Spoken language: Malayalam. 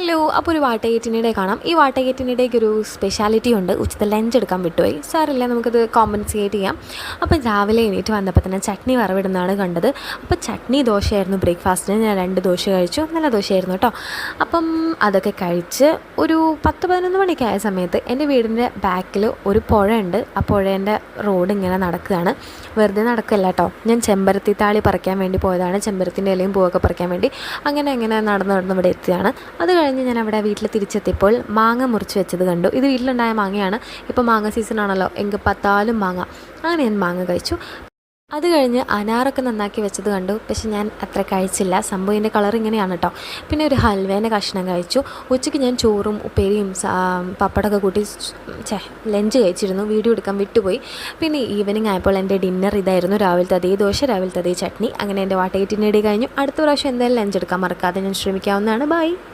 ഹലോ, അപ്പോൾ ഒരു വാട്ടകേറ്റിനിടെ കാണാം. ഈ വാട്ടകേറ്റിനിടയ്ക്ക് ഒരു സ്പെഷ്യാലിറ്റി ഉണ്ട്. ഉച്ചത്തെ ലഞ്ച് എടുക്കാൻ വിട്ടുപോയി. സാറില്ല, നമുക്കത് കോമ്പൻസേറ്റ് ചെയ്യാം. അപ്പം രാവിലെ എണീറ്റ് വന്നപ്പോൾ തന്നെ ചട്നി വറവിടുന്നതാണ് കണ്ടത്. അപ്പോൾ ചട്നി ദോശയായിരുന്നു ബ്രേക്ക്ഫാസ്റ്റിന്. ഞാൻ 2 ദോശ കഴിച്ചു. നല്ല ദോശയായിരുന്നു കേട്ടോ. അപ്പം അതൊക്കെ കഴിച്ച് ഒരു 10-11 മണിയൊക്കെ ആയ സമയത്ത് എൻ്റെ വീടിൻ്റെ ബാക്കിൽ ഒരു പുഴയുണ്ട്. ആ പുഴേൻ്റെ റോഡ് ഇങ്ങനെ നടക്കുകയാണ്. വെറുതെ നടക്കുകയല്ല കേട്ടോ, ഞാൻ ചെമ്പരത്തി താളി പറിക്കാൻ വേണ്ടി പോയതാണ്. ചെമ്പരത്തിൻ്റെ ഇലയും പൂവൊക്കെ പറിക്കാൻ വേണ്ടി അങ്ങനെ നടന്ന് ഇവിടെ എത്തിയാണ്. അത് കഴിഞ്ഞ് ഞാൻ അവിടെ വീട്ടിൽ തിരിച്ചെത്തിയപ്പോൾ മാങ്ങ മുറിച്ച് വെച്ചത് കണ്ടു. ഇത് വീട്ടിലുണ്ടായ മാങ്ങയാണ്. ഇപ്പോൾ മാങ്ങ സീസൺ ആണല്ലോ, എങ്കിൽ പത്താലും മാങ്ങ. അങ്ങനെ ഞാൻ മാങ്ങ കഴിച്ചു. അത് കഴിഞ്ഞ് അനാറൊക്കെ നന്നാക്കി വെച്ചത് കണ്ടു. പക്ഷെ ഞാൻ അത്ര കഴിച്ചില്ല. സംഭവത്തിൻ്റെ കളർ ഇങ്ങനെയാണ് കേട്ടോ. പിന്നെ ഒരു ഹൽവേൻ്റെ കഷ്ണം കഴിച്ചു. ഉച്ചയ്ക്ക് ഞാൻ ചോറും ഉപ്പേരിയും പപ്പടമൊക്കെ കൂട്ടി ലഞ്ച് കഴിച്ചിരുന്നു. വീഡിയോ എടുക്കാൻ വിട്ടുപോയി. പിന്നെ ഈവനിങ് ആയപ്പോൾ എൻ്റെ ഡിന്നർ ഇതായിരുന്നു. രാവിലത്തെ അതേ ദോശ, രാവിലത്തെ അതേ ചട്നി. അങ്ങനെ എൻ്റെ വാട്ടകേറ്റിനിടെ കഴിഞ്ഞു. അടുത്ത പ്രാവശ്യം എന്തായാലും ലഞ്ച് എടുക്കാൻ മറക്കാതെ ഞാൻ ശ്രമിക്കാവുന്നതാണ്. ബൈ.